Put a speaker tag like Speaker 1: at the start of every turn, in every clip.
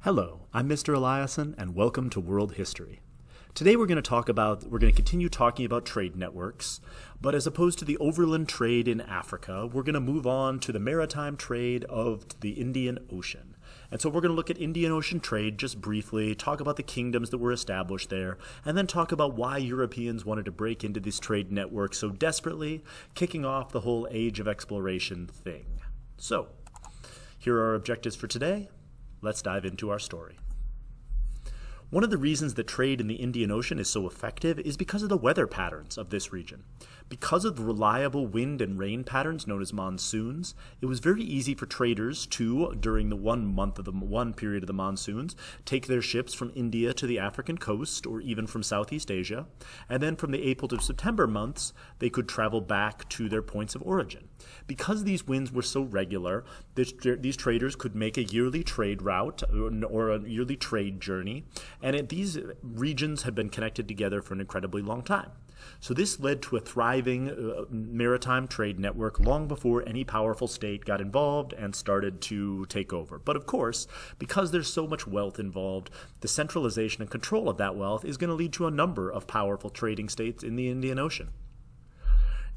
Speaker 1: Hello, I'm Mr. Eliason, and welcome to World History. Today we're going to continue talking about trade networks, but as opposed to the overland trade in Africa, we're going to move on to the maritime trade of the Indian Ocean. And so we're going to look at Indian Ocean trade just briefly, talk about the kingdoms that were established there, and then talk about why Europeans wanted to break into this trade network so desperately, kicking off the whole age of exploration thing. So, here are our objectives for today. Let's dive into our story. One of the reasons that trade in the Indian Ocean is so effective is because of the weather patterns of this region. Because of the reliable wind and rain patterns known as monsoons, it was very easy for traders to, during the one period of the monsoons, take their ships from India to the African coast or even from Southeast Asia, and then from the April to September months, they could travel back to their points of origin. Because these winds were so regular, these traders could make a yearly trade route or a yearly trade journey, and these regions had been connected together for an incredibly long time. So this led to a thriving maritime trade network long before any powerful state got involved and started to take over. But of course, because there's so much wealth involved, the centralization and control of that wealth is going to lead to a number of powerful trading states in the Indian Ocean.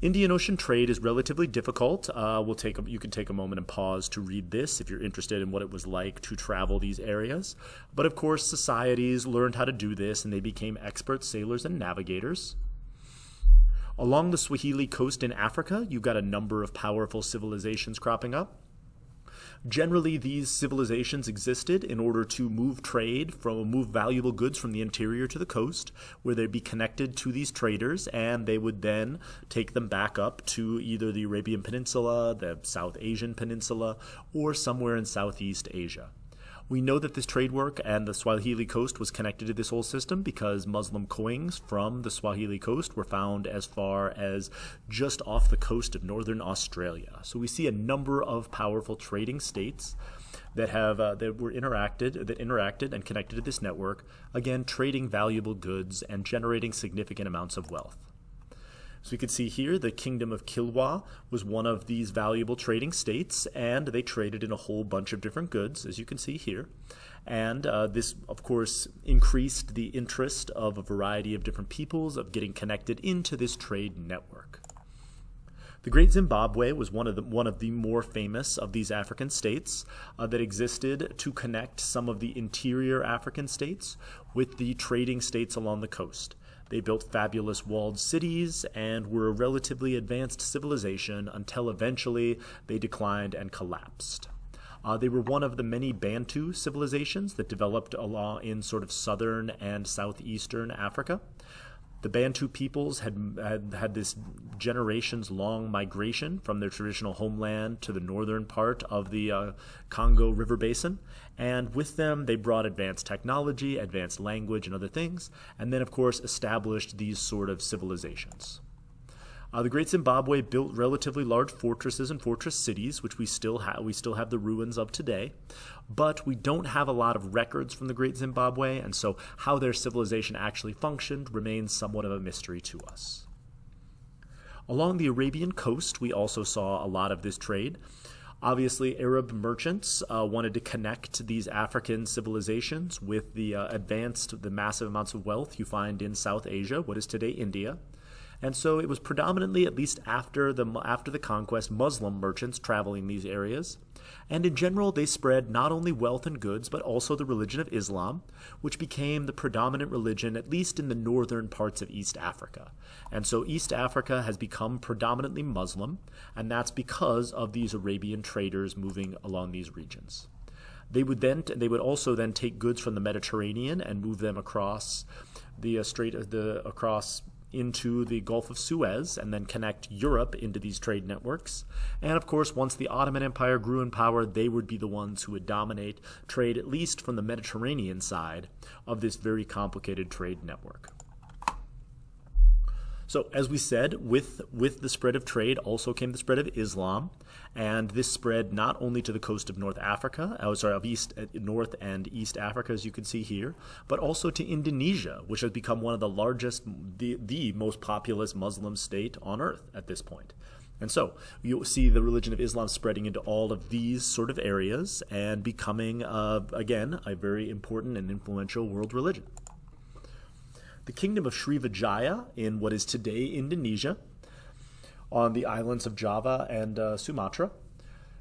Speaker 1: Indian Ocean trade is relatively difficult. You can take a moment and pause to read this if you're interested in what it was like to travel these areas. But of course, societies learned how to do this and they became expert sailors and navigators. Along the Swahili coast in Africa, you've got a number of powerful civilizations cropping up. Generally, these civilizations existed in order to move valuable goods from the interior to the coast, where they'd be connected to these traders, and they would then take them back up to either the Arabian Peninsula, the South Asian Peninsula, or somewhere in Southeast Asia. We know that this trade work and the Swahili coast was connected to this whole system because Muslim coins from the Swahili coast were found as far as just off the coast of northern Australia. So we see a number of powerful trading states that interacted and connected to this network, again trading valuable goods and generating significant amounts of wealth. So we can see here the Kingdom of Kilwa was one of these valuable trading states, and they traded in a whole bunch of different goods, as you can see here. And this, of course, increased the interest of a variety of different peoples of getting connected into this trade network. The Great Zimbabwe was one of the more famous of these African states that existed to connect some of the interior African states with the trading states along the coast. They built fabulous walled cities and were a relatively advanced civilization until eventually they declined and collapsed. They were one of the many Bantu civilizations that developed in sort of southern and southeastern Africa. The Bantu peoples had this generations-long migration from their traditional homeland to the northern part of the Congo River Basin, and with them they brought advanced technology, advanced language, and other things, and then of course established these sort of civilizations. The Great Zimbabwe built relatively large fortresses and fortress cities, which we still have the ruins of today, but we don't have a lot of records from the Great Zimbabwe, and so how their civilization actually functioned remains somewhat of a mystery to us. Along the Arabian coast, we also saw a lot of this trade. Obviously, Arab merchants wanted to connect these African civilizations with the massive amounts of wealth you find in South Asia, what is today India. And so it was predominantly, at least after the conquest, Muslim merchants traveling these areas. And in general, they spread not only wealth and goods, but also the religion of Islam, which became the predominant religion, at least in the northern parts of East Africa. And so East Africa has become predominantly Muslim, and that's because of these Arabian traders moving along these regions. They would also then take goods from the Mediterranean and move them across into the Gulf of Suez and then connect Europe into these trade networks. And of course, once the Ottoman Empire grew in power, they would be the ones who would dominate trade, at least from the Mediterranean side of this very complicated trade network. So as we said, with the spread of trade also came the spread of Islam, and this spread not only to the coast of North and East Africa, as you can see here, but also to Indonesia, which has become one of the largest, the most populous Muslim state on earth at this point. And so you'll see the religion of Islam spreading into all of these sort of areas and becoming, again, a very important and influential world religion. The kingdom of Srivijaya in what is today Indonesia, on the islands of Java and Sumatra,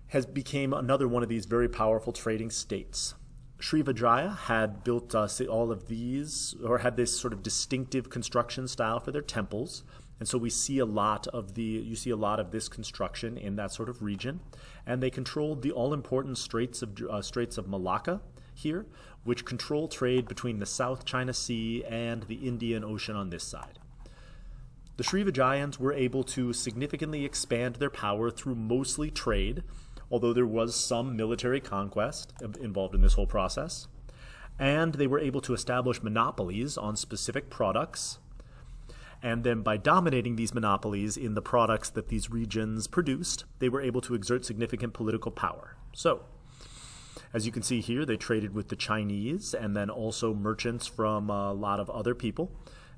Speaker 1: has become another one of these very powerful trading states. Srivijaya had built all of these, or had this sort of distinctive construction style for their temples, and so you see a lot of this construction in that sort of region, and they controlled the all-important Straits of Malacca here, which control trade between the South China Sea and the Indian Ocean on this side. The Srivijayans were able to significantly expand their power through mostly trade, although there was some military conquest involved in this whole process, and they were able to establish monopolies on specific products. And then by dominating these monopolies in the products that these regions produced, they were able to exert significant political power. So, as you can see here, they traded with the Chinese and then also merchants from a lot of other people.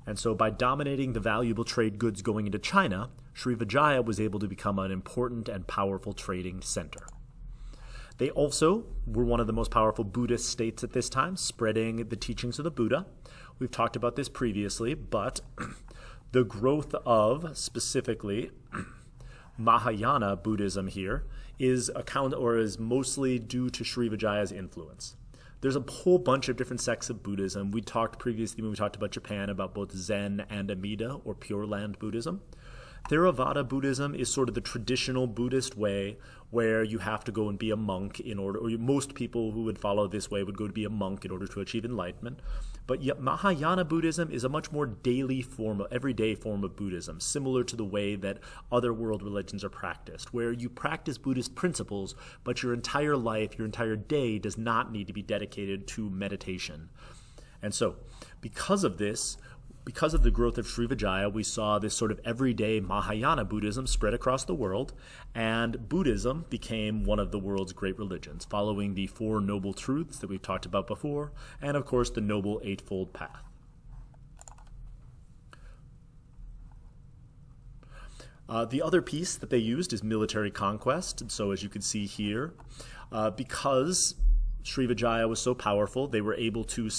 Speaker 1: And so by dominating the valuable trade goods going into China, Srivijaya was able to become an important and powerful trading center. They also were one of the most powerful Buddhist states at this time, spreading the teachings of the Buddha. We've talked about this previously, but the growth of specifically Mahayana Buddhism here is mostly due to Srivijaya's influence. There's a whole bunch of different sects of Buddhism. We talked previously when we talked about Japan about both Zen and Amida, or Pure Land Buddhism. Theravada Buddhism is sort of the traditional Buddhist way where you have to go and be a monk in order, or most people who would follow this way would go to be a monk in order to achieve enlightenment. But yet Mahayana Buddhism is a much more everyday form of Buddhism, similar to the way that other world religions are practiced, where you practice Buddhist principles, but your entire life, your entire day does not need to be dedicated to meditation. And so, because of the growth of Srivijaya, we saw this sort of everyday Mahayana Buddhism spread across the world, and Buddhism became one of the world's great religions, following the Four Noble Truths that we've talked about before, and of course the Noble Eightfold Path. The other piece that they used is military conquest, and so as you can see here, because Srivijaya was so powerful, they were able to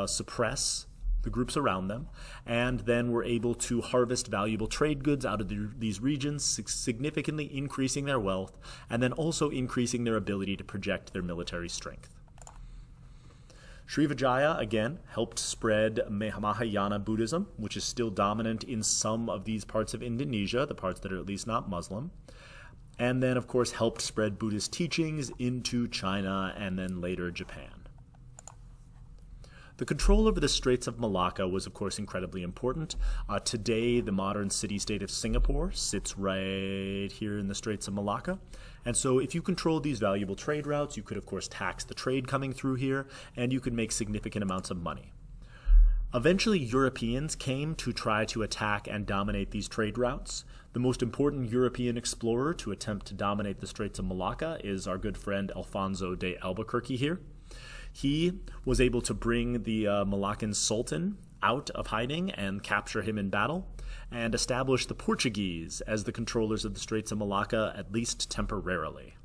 Speaker 1: suppress the groups around them, and then were able to harvest valuable trade goods out of these regions, significantly increasing their wealth, and then also increasing their ability to project their military strength. Srivijaya, again, helped spread Mahayana Buddhism, which is still dominant in some of these parts of Indonesia, the parts that are at least not Muslim, and then, of course, helped spread Buddhist teachings into China and then later Japan. The control over the Straits of Malacca was, of course, incredibly important. Today, the modern city-state of Singapore sits right here in the Straits of Malacca. And so if you control these valuable trade routes, you could, of course, tax the trade coming through here, and you could make significant amounts of money. Eventually, Europeans came to try to attack and dominate these trade routes. The most important European explorer to attempt to dominate the Straits of Malacca is our good friend Alfonso de Albuquerque here. He was able to bring the Malaccan Sultan out of hiding and capture him in battle, and establish the Portuguese as the controllers of the Straits of Malacca, at least temporarily.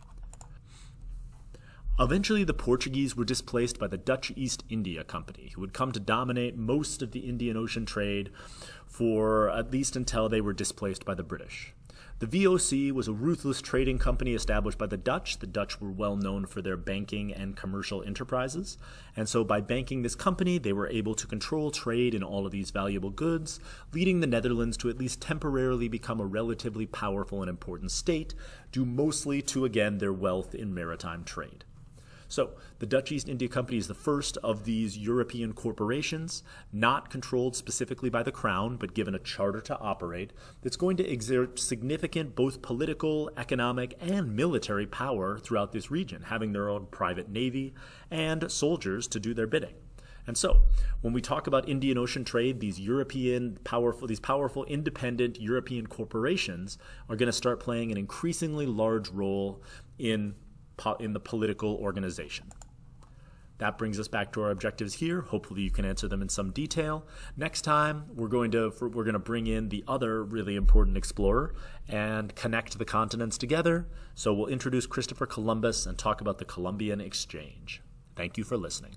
Speaker 1: Eventually, the Portuguese were displaced by the Dutch East India Company, who would come to dominate most of the Indian Ocean trade for at least until they were displaced by the British. The VOC was a ruthless trading company established by the Dutch. The Dutch were well known for their banking and commercial enterprises, and so by banking this company, they were able to control trade in all of these valuable goods, leading the Netherlands to at least temporarily become a relatively powerful and important state, due mostly to, again, their wealth in maritime trade. So, the Dutch East India Company is the first of these European corporations, not controlled specifically by the Crown, but given a charter to operate, that's going to exert significant both political, economic, and military power throughout this region, having their own private navy and soldiers to do their bidding. And so, when we talk about Indian Ocean trade, these powerful, independent European corporations are going to start playing an increasingly large role in the political organization. That brings us back to our objectives here. Hopefully you can answer them in some detail. Next time, we're going to bring in the other really important explorer and connect the continents together. So we'll introduce Christopher Columbus and talk about the Columbian Exchange. Thank you for listening.